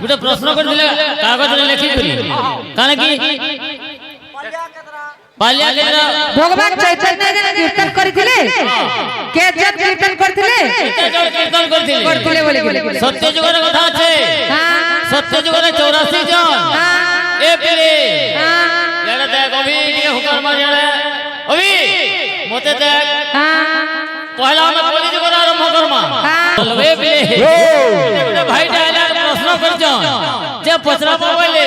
गोटे प्रश्न करथिले कागज रे लिखि करी काने की पालिया केरा भगवान चैतन्य जी कीर्तन करथिले के जन कीर्तन करथिले कीर्तन करथिले बोले सत्य जुगर कथा আছে हां सत्य जुगर 84 जन हां ए पिले यार देख अभी ये हुकर मार यार अभी मते देख हां पहला में कली जुगर आरंभ करमा लवे पिले भाई डाला प्रश्न करछ जे पचरा बोले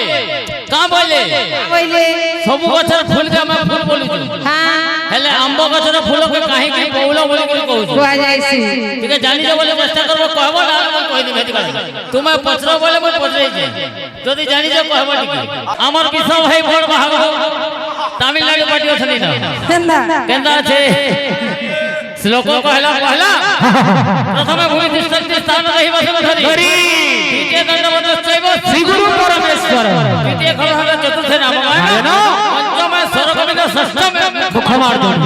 का बोले सब गछर फूल के मैं फूल बोलू हां हेले आंबो गछर फूल के काहे की पौला बोली कोई कहू कोआ जाईसी ठीक है जानी जे बोले चेष्टा करबो कहबो ना मैं कहि दे भेदी कर तुमे पचरा बोले मैं पचरे जे जदी जानी जे कहबो ठीक हमर विषय भाई बड़ भाग तमिलनाडु पार्टी अछनी ना केंदा छे श्लोक कहला प्रथम भूमि तिष्ठति स्थान रहिब धरि द्वितीय दंडवत चैव श्री गुरु परमेश्वर द्वितीय खलहग चतुर्थ नाम पंचम सरकमिक षष्ठम मुखमार्जन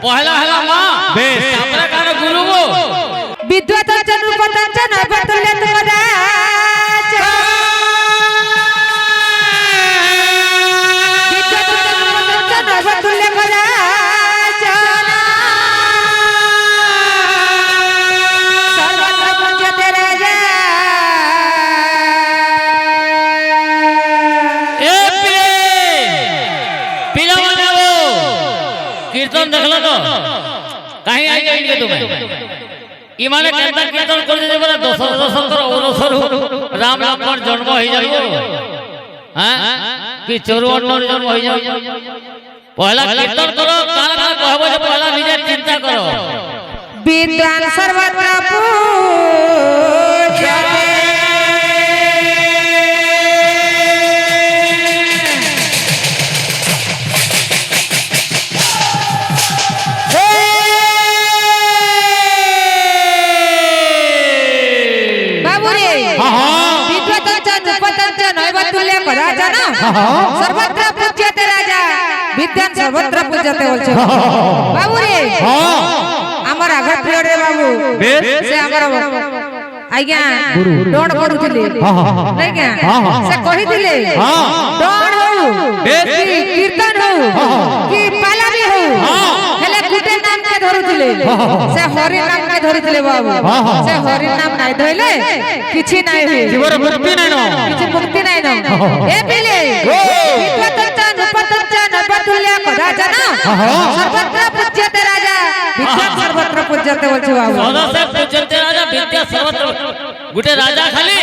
पहला हला मां बेस हमरा कान गुरु वो विद्वत जन उपतंजन बतुल्यत कदाच विद्वत जन उपतंजन बतुल्य कदाच सर्वत्र पूज्यते राजा ए पिला माने वो कीर्तन देखला तो काहे आई गई के तुम्हें इमाने केंता कीर्तन कर दे बरा दशरथर अवसर राम लक्ष्मण जन्म हो जाइयो हां कि चोरवन जन्म हो जाइयो पहला कीर्तन करो कान कान कहबो जे पहला निजे चिंता करो विद्वान सर्वत्र पूज्यते सर्वत्र पूज्यते राजा विद्वान सर्वत्र पूज्यते बोलछे बाबू रे हमर आघात प्रिय रे बाबू से हमर आज्ञा डोण करूथिले नै क्या से कहिथिले डोण हो कीर्तन हो कि पालामी हो हेले गुटे नाम के धरुथिले से हरि नाम के धरिथिले बाबू से हरि नाम नै धइले किछि नै होई जीवर मुक्ति नै न किछि मुक्ति नै न ए पिले विद्वतंचन उपतंचन बतुल्य कदाचन सर्वत्र पूज्यते राजा विद्या सर्वत्र पूज्यते बोलछे बाबू सदा से पूज्यते राजा विद्या सर्वत्र गुटे राजा खाली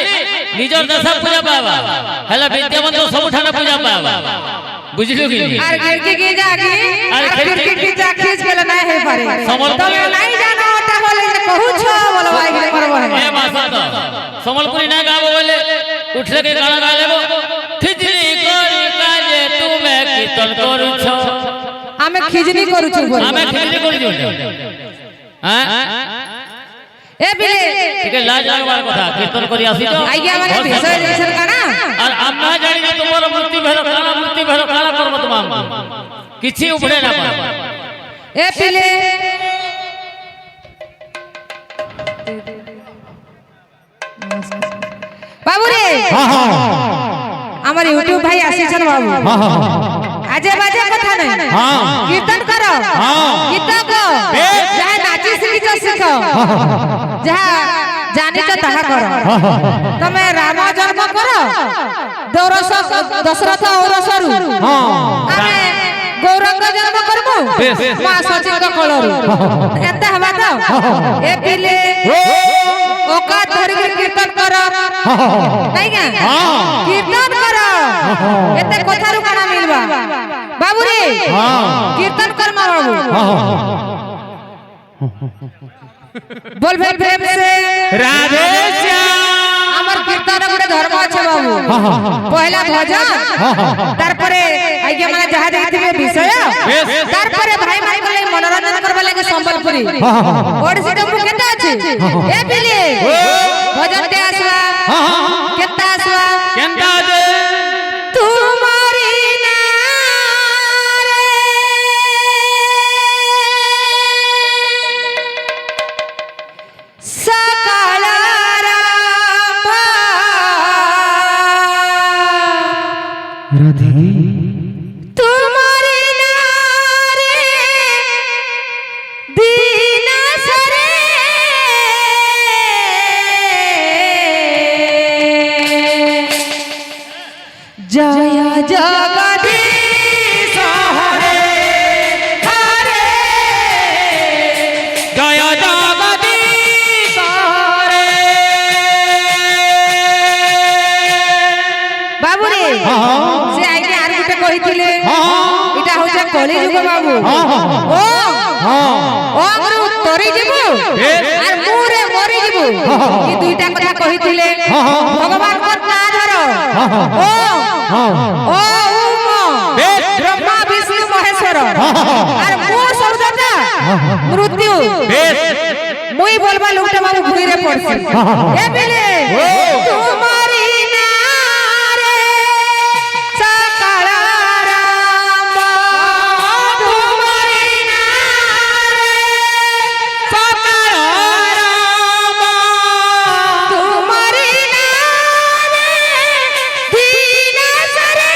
निजर दशा पूजा पावा हेला विद्यावन तो सब ठाना पूजा पावा बुझलु कि आर गिरकी की जागी आर गिरकी की जा खींच के नै हे पारे तमे नै जानो ओटा बोले जे कहू छो बोलवाई के करबो है ए मासा तो समलपुरी ना गाबो बोले उठले के गाना गा लेबो खिजनी करी काजे तुमे कीर्तन करू छो हमें खिजनी करू छु हमें खिजनी करू छु हां ए बिले ठीक है लाज लागबार कथा कीर्तन करी आसी तो आइया माने विषय रिलेशन काना और आम्मा जानि जे तुमर मृत्यु भेल काला कर्म तमाम किछि उपड़े ना पा ए बिले बाबू रे हां हां हमर YouTube भाई आशीषन बाबू हां हां आजे बाजे कथा नै हां कीर्तन करो हां गीत गा जहाँ नाची सीख जहाँ जानी तो ताहा करो तमे राम जन्म करो दशरथ औरसरु आमे गौरंग जन्म करबो मां सचिन को कलरु एता हवा तो ए पिले ओका धरि कीर्तन करो नहीं क्या कीर्तन करो एते कथारु काना मिलबा बाबू रे कीर्तन कर मा बाबू बोल भाई प्रेम से राधे श्याम हमर कीर्तन गुटे धर्म আছে बाबू पहला भजन तारपरे आज्ञा माने जहा देखिबे विषय तारपरे भाई मान को मनोरंजन करबा लागे संबलपुरी ओडिसी डमरू केता अछि ए पिले भजन के आसवा केता आसवा केंता दे तुम्हारी नारे सकल राम রাধে তোমারি নারে দিনাসরে জয় জগদীশ হরে হরে জয় জগদীশ হরে। বাবু রে সে আইকে আর গুটে কইছিলে এটা হচ্ছে কলি যুগ বাবু ও ও আমরু তরি যাব আর মুরে মরি যাব এই দুইটা কথা কইছিলে ভগবান কর না ধর ও ও উম ব্রহ্মা বিষ্ণু মহেশ্বর আর মো সৌদাতা মৃত্যু মুই বলবা লোকটা বাবু ভুইরে পড়ছি এ বেলে তোমারি নারে সকাল রাম তোমারি নারে সকাল রাম তোমারি নারে দিনাসরে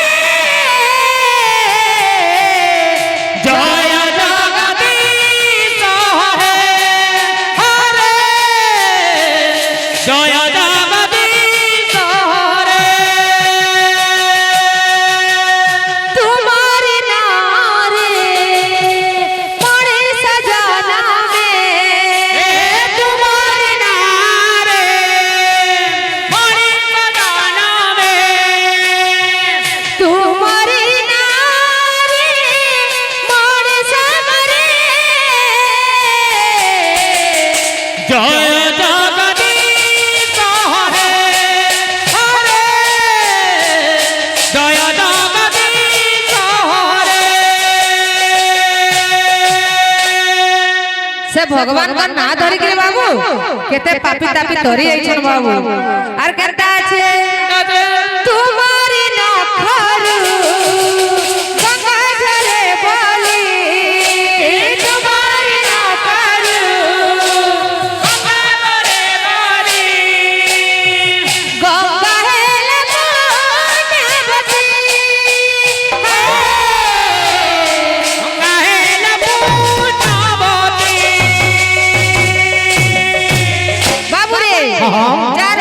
জয় জগদীশ হরে হরে জয় জগদীশ হরে। तुम्हारे नारे पड़े सजाना में तुम्हारे नारे हरि सदाना में तुम्हारे नारे पड़े समरे জয় জগদীশ হরে হরে জয় জগদীশ হরে। से भगवान का ना धरी के बाबू केते पापी तापी तरी आइछन बाबू आर केता আছে तुम्हारी नखरु गंगा जले बोली तुम्हारी नखरु गंगा हेले पुण्यवती बाबू रे जार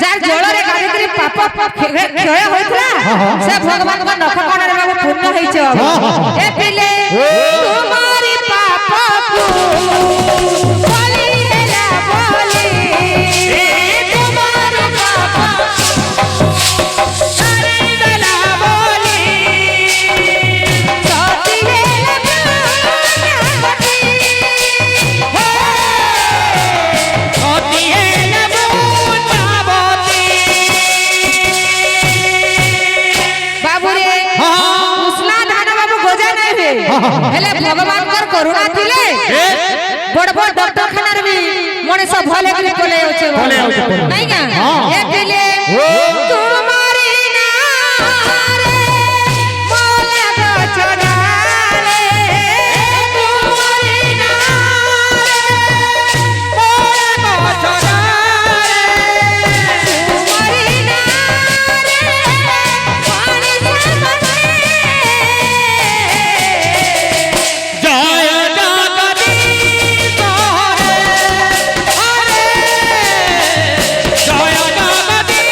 जार जଳରେ ଗାଧେଇକିରି ପାପ କ୍ଷୟ ହୋଇଥିଲା ସେ ଭଗବାନଙ୍କ ନଖ କଣରେ ବାବୁ ପୂର୍ଣ୍ଣ ହେଇଛି ବାବୁ ଏ ପିଲେ ତୁମରି ପାପକୁ ବଳି ହେଲା ବଳି ତୁମର ପାପ ସରିଗଲା ବଳି ସତି ହେଲା ପୁଣ୍ୟବତୀ অতি হেলে পুণ্যবতী। बाबू रे उस्ला धान बाबू गोजा नहीं है हेले भगवान कर करुणा थिले बड़ बड़ डॉक्टर खाना रे भी मनीष भले के कोले होचे नहीं का ए दिले तुम्हारी नारे मोला गचना रे तुम्हारी नारे मोला गचना तुम्हारी नारे पानी समझे জয় জগদীশ হরে হরে জয় জগদীশ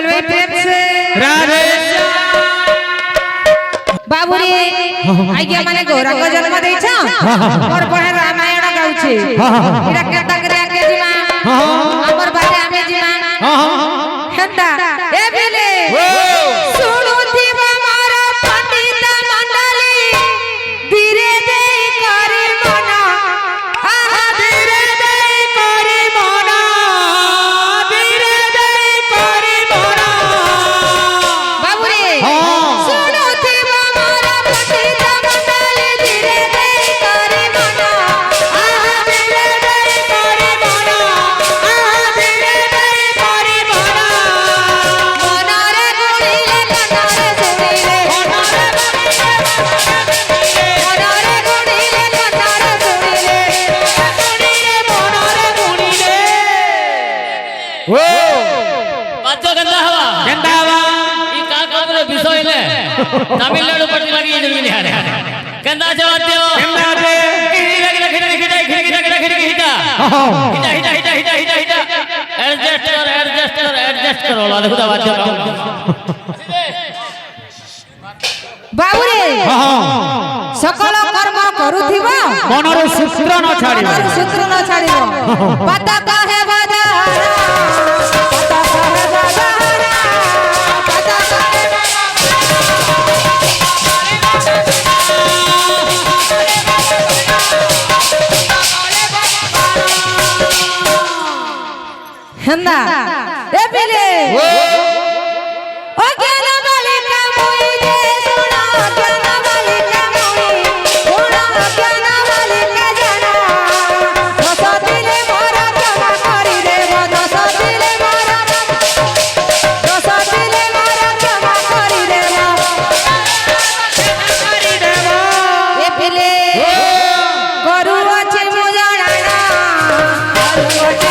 बोलवे प्रेम से राधे बाबू रे आज्ञा माने गौरा को जन्म देछ और बहे रामायण गाउछे इरा केता करे आके जिमा हमर बारे आमे जिमा हेंदा ए बेले सुनु दिवा मारा पंडित मंडली धीरे दे करी मना आहा धीरे दे करी मना धीरे दे करी मना बाबू रे सुनु दिवा मारा पंडित मंडली धीरे दे करी मना आहा धीरे दे करी मना आहा धीरे दे करी मना मनारे गुड़िले कनारे सुनिले मनारे गुड़िले कनारे सुनिले मनारे गुड़िले ओ बात गंदा हवा ई का रे विषय ले तमिलनाडु पट्टी लगी जमीन है गंदा जवाब दियो गंदा दे एडजस्ट करो ला देखो बात बाबू रे सकल कर्म करूथिब मनर सूत्र न छाड़िब मनर सूत्र न छाड़िब पता काहे बाजारा पता काहे बाजारा पता काहे हेंदा ए बिले ओ ज्ञान बालिका मोई जे सुना ज्ञान बालिका मोई सुना ज्ञान बालिका जाना दस दिले मोरा क्षमा करि देव दस दिले मोरा क्षमा करि देव ए बिले करू अछि मुजाना करू अछि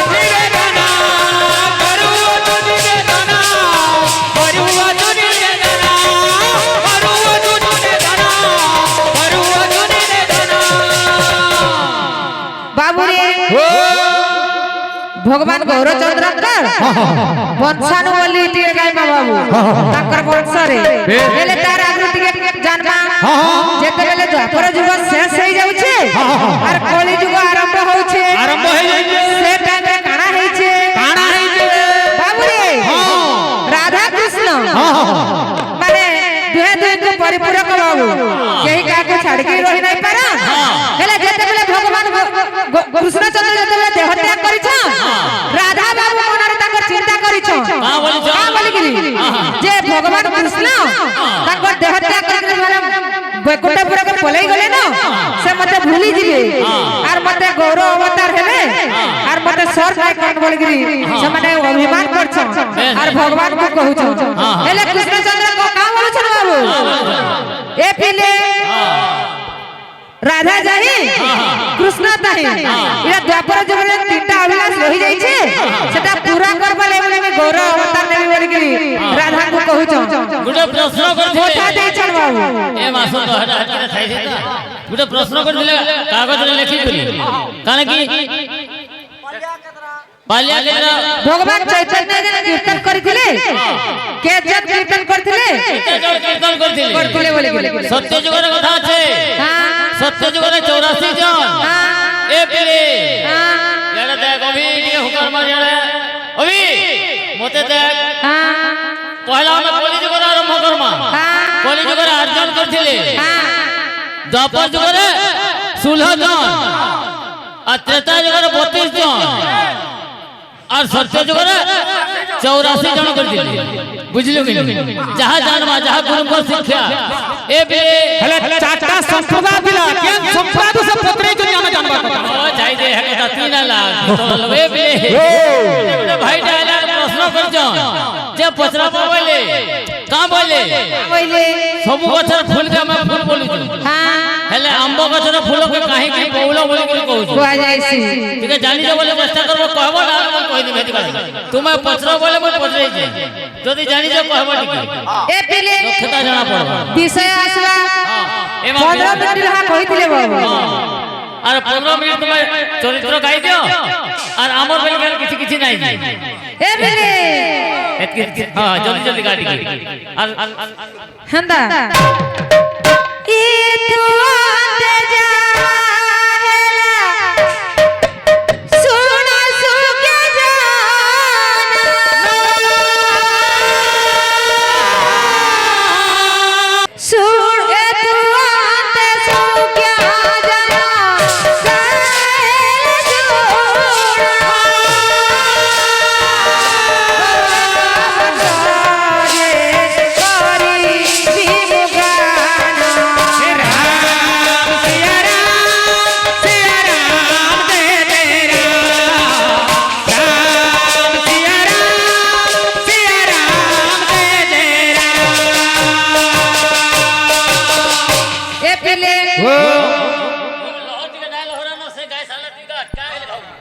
बाबू रे भगवान गौरचंद्रकर वंशानु बोली टिके गाय बाबू ताकर वंश रे बेले तार आगु टिके जानबा जेते बेले द्वापर युग शेष होई जाउ छे और कली युग आरंभ होउ छे से टाइम रे काना हेइ छे बाबू रे राधा कृष्ण माने दुहे दुहे को परिपूरक बाबू केही का को छाड़ के रहि नै पारा हेले जेते बेले भगवान कृष्ण चंद्र जेते बेले देह त्याग करिछ राधा बाबू मନରେ ताकर चिंता करिछ का बोलिगिरी जे भगवान कृष्ण ताकर देह त्याग करके बैकुंठपुर के पलई गले न से मते भूली जिबे आर मते गौरव अवतार हेले आर मते सर काय कोन बोलिगिरी से माने अभिमान करछ आर भगवान को कहूछ हेले कृष्ण चंद्र को का बोलछ बाबू ए पिले राधा जाही कृष्ण ताही इरा द्वापर जबले तीनटा अभिलाष रहि जाई छे सेटा पूरा करबा लेबे में गौरव अवतार नेबे बोलिगिरी राधा को कहूछ गुटे प्रश्न करथिले मोठा देई छन बाबू ए मासो तो हटा हट के थाई देता गुटे प्रश्न करथिले कागज रे लिखि दिली काने की पालिया केरा भगवान चैतन्य ने कीर्तन करथिले के जत कीर्तन करथिले कीर्तन करथिले बोलिगिरी सत्य जुगर कथा আছে सत्य जुगर 84 जन ए पेले याडा देख अभी टिके हुकर मार याडा अभी मते देख पहला में कली जुगर आरंभ करमा कली जुगर अर्जन करथिले द्वापर जुगर 16 जन और त्रेता जुगर 32 जन और सत्य जुगर 84 जन कर दिले बुझलियो कि जहां जानवा जहां गुरु को शिक्षा ए बे हेले चाटा संप्रदाय दिला केन संप्रदाय से पत्रे जो जाना जानबा ओ जाई दे है त 3 लाख तो लवे बे भाई डाला प्रश्न कर जो जे पचरा बोले का बोले सब गछर फूल के मैं फूल बोलू हां हेले आंबो गछर फूल के काहे की पौला बोली बोली कहू कोआ जाईसी ठीक है जानी जे बोले चेष्टा करबो कहबो ना मैं कहि दे भेदी तुमे पचरा बोले मैं पचरे जे जदी जानी जे कहबो ठीक ए पिले दक्षता जाना पड़बो विषय आसवा एमा 15 मिनिट रहा कहिथिले बाबू আর 15 মিনিট তোমার চরিত্র গাই দিও আর আমার বেলা কিছু কিছু নাই এ বেলে हां जल्दी जल्दी गाड़ी की हंदा ई तू आते जाहेला सुना सुके जाना सुन ए तू आते सुके जाना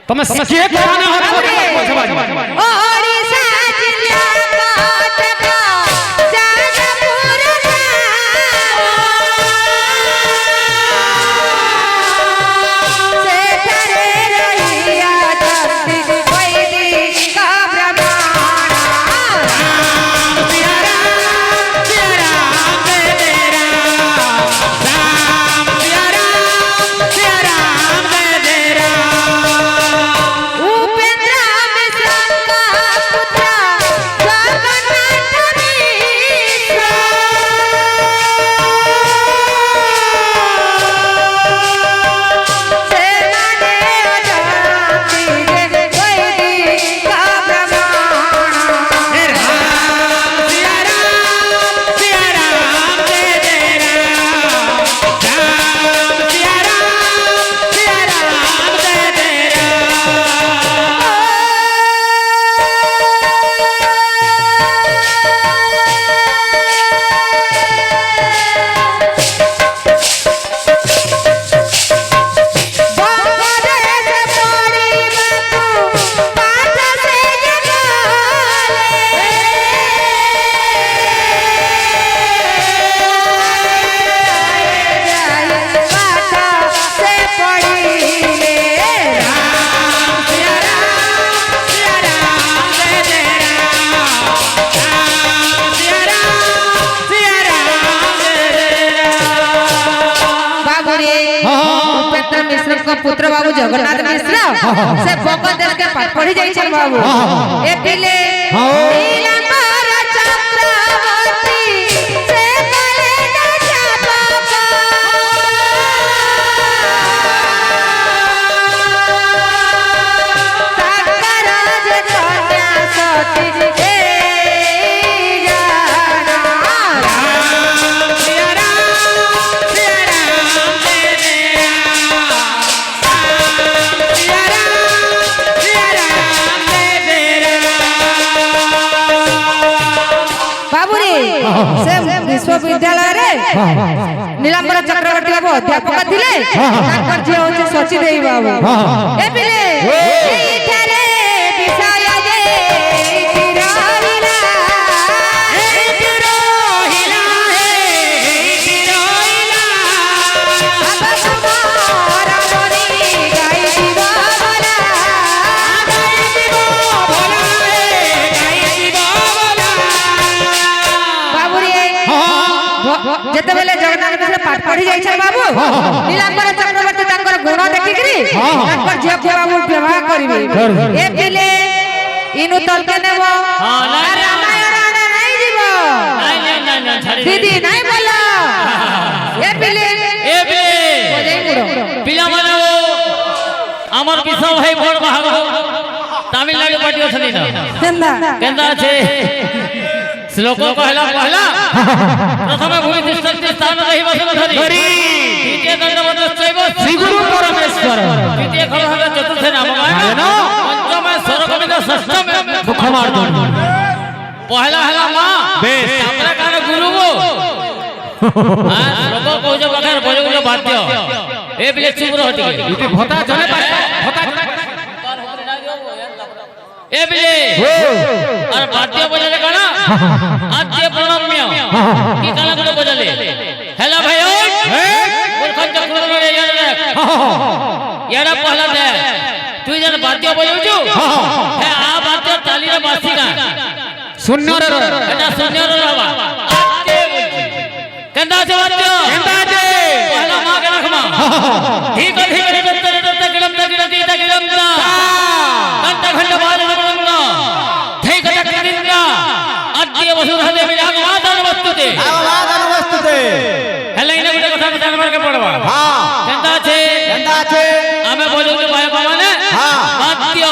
तुम्हें सच्चे कराना हो ओरी साजिया काटबा जानपुर से करे रहिया धरती वैदी का ब्रह्मांड सिया राम दे तेरा राम सिया राम दे तेरा उपेंद्र मिश्रा का पुत्र जगन्नाथ मिश्रा से माने अजानती रे वैदी का ब्रह्मांड राम सिया राम दे तेरा राम सिया राम दे तेरा बांग्लादेश पड़ी बातू पाठ से जगाले पाठ से पड़ी ले राम सिया राम दे तेरा राम सिया राम दे तेरा बाबू रे उपेंद्र मिश्र का पुत्र बाबू जगन्नाथ मिश्र से बंग देश के पाठ पढ़ी जाई छन बाबू ए पिले नीलांबर चक्रवर्ती से कले राजा बाबा साकराज कन्या सती हे जाना राम सिया राम दे तेरा राम सिया राम दे तेरा बाबू रे से विश्वविद्यालय रे नीलांबर चक्रवर्ती बाबू अध्यापक थिले ताकर जे होचे सची देई बाबू ए पिले एठारे विषय जे तिराहिला तिरोहिला अब समारा मोरी गाई दिवा बोला बाबू रे जते बेले जगन्नाथ मिश्र पाठ पढ़ी जाई छन बाबू नीलांबर चक्रवर्ती ताकर गुण देखिकरी ताकर झियो के बाबू विवाह करिवे ए पिले इनु तलके नेबो नहीं, रामायण आना नहीं जीवो नहीं छाड़ी दीदी नहीं बोलो ए पिले ए बे बोले मुड़ो पिला मानो আমার বিশাল ভাই বড় ভাগ তামিলনাড়ু পার্টি অছনি না কেন্দা কেন্দা আছে শ্লোক কহলা পহলা প্রথমে ভূমি তিষ্ঠন্তি স্থান রহিবাসন ধরি দ্বিতীয় দণ্ডবত চৈব শ্রী গুরু পরমেশ্বর তৃতীয় খড় চতুর্থে নামগায়ন পঞ্চমে স্বরকবিদ ষষ্ঠমে মুখমার্জন পহলা হেলা মা বেশ তারপরে কার গুরু গো হ্যাঁ শ্লোক কৌজ প্রকার বজগুলো বাদ্য এ বিলে চুপ রহ টিকে ইতি ভতা জলে পারে ভতা এ বিলে আর বাদ্য বজালে কানা আজকে প্রণম্য কি কানা গুলো বজালে হেলা ভাই ওই মূর্খন চক্র রে ইয়ারা পহলা দে তুই যেন বাদ্য বজাউছু হ্যাঁ আ বাদ্য তালিরে বাসি গা শূন্যরে র এটা শূন্যরে বাবা আজকে বলছি কেন্দা আছে বাচ্চা কেন্দা আছে পহলা মা কে রাখমা ঠিক ঠিক দত্ত গিলম গিলতি গিলম না ঘন্টা ঘন্টা বাজে গিলম না ঠিক ঠিক দিন না আজকে বসুধা বিরাগ মাতার বস্তুতে হেলে ইনে গুটে কথা জানবার কে পড়বা কেন্দা আছে আমি বলুন যে ভাই বাবা না বাদ্য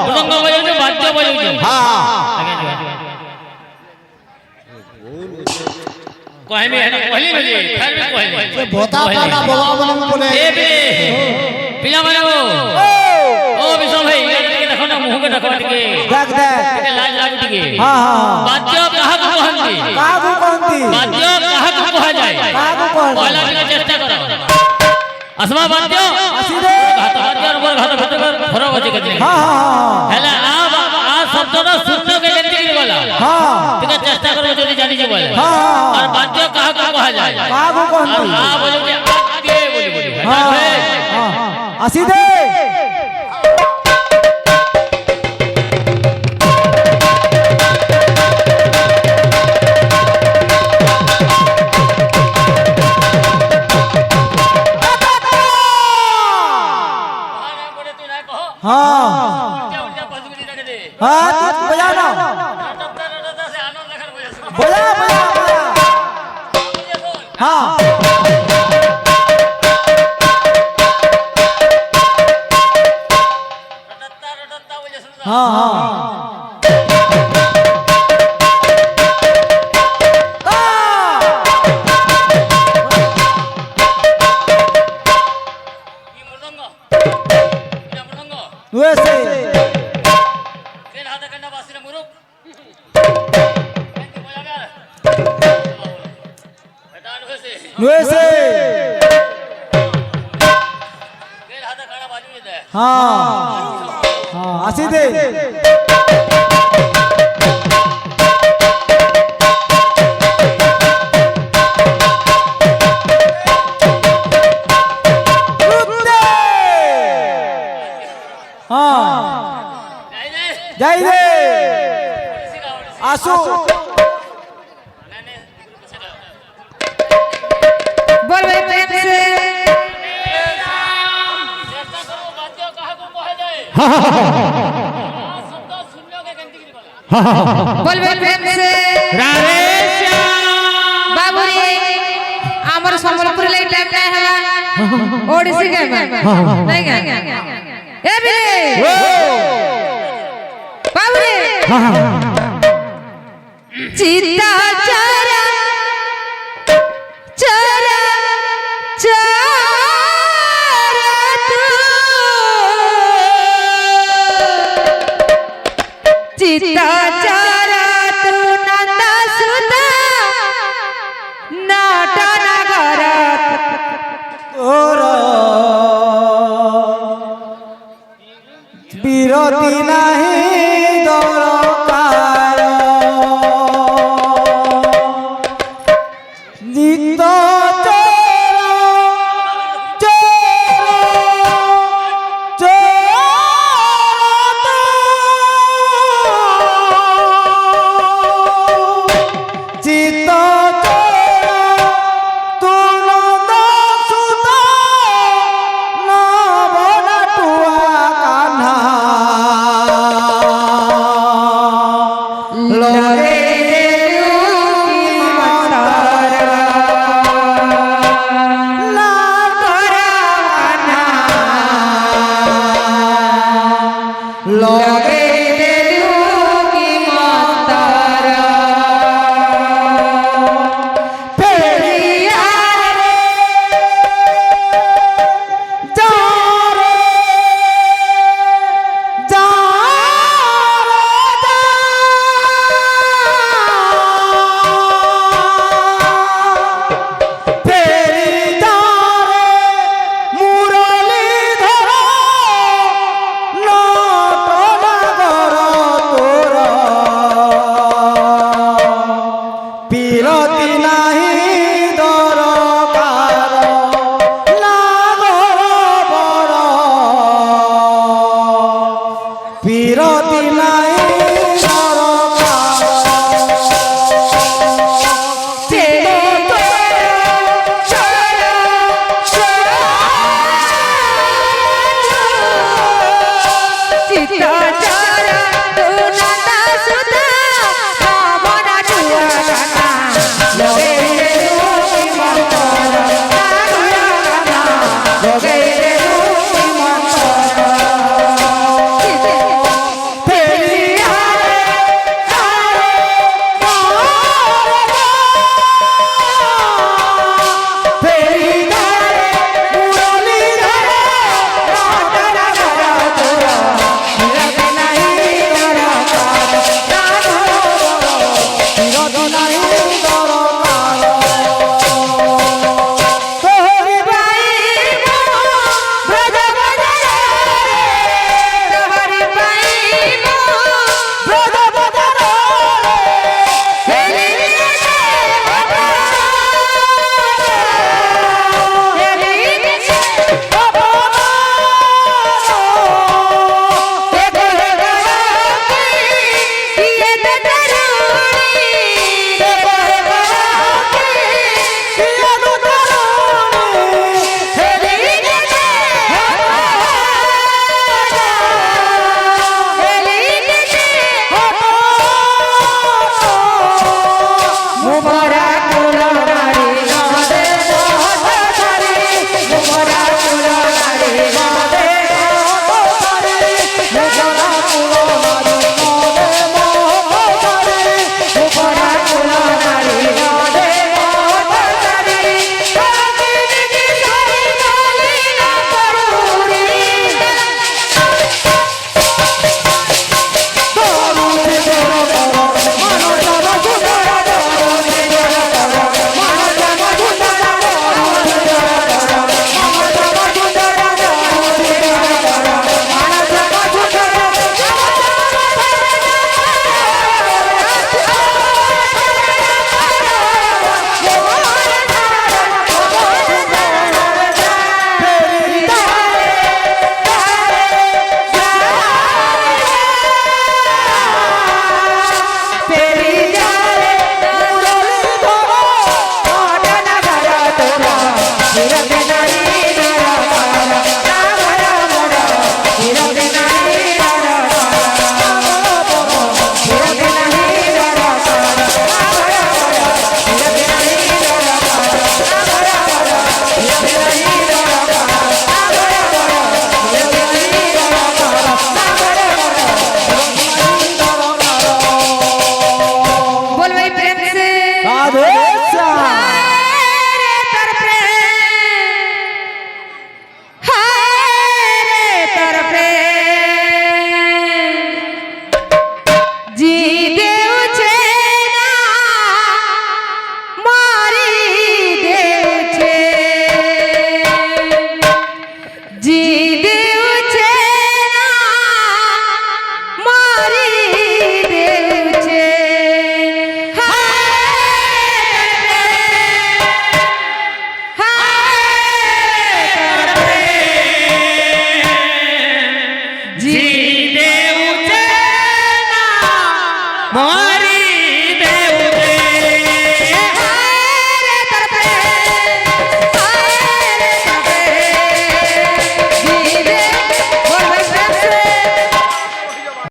মৃদঙ্গ বলুন যে বাদ্য বলুন কহেমি है ना कहली नजी फिर भी कहली ये भोता पाना बोला बोले बोले ए बे पिला माने ओ विषम भाई ये देखो ना मुंह के देखो टिके देख देख टिके लाज लाग टिके हां हां बाद्य कहा को कहंती कागू कोंती बाद्य कहा को कहा जाए कागू कोन पहला दिन चेष्टा करो असमा बाद्य आसीदे घात बाद्य ऊपर घात भीतर भरो बजे के हां हां हेला आ शब्द ना शून्य के गति के बोला हां टिके चेष्टा करो যদি জানি যে বলে हां और बाद्य कहा को कहा जाए कागू और कोंती आ बोले कि आगे बोली हां हां आसीदे हां हां तू बजा ना बजा बजा हां हां हां वैसे वैसे हाँ हाँ आसीदे हाँ जय दे आसू बोल भाई प्रेम से बोल भाई प्रेम से राधे श्याम बाबू रे हमर संबलपुर ले टाइम ना है ओडिसी के नहीं का ए बे बाबू रे चिता चरा चरा चरा तू चिता चरा तू नंदा सुता नाटा नगरत तोरा বিরতি নাহি দরকার নিত্য যোগে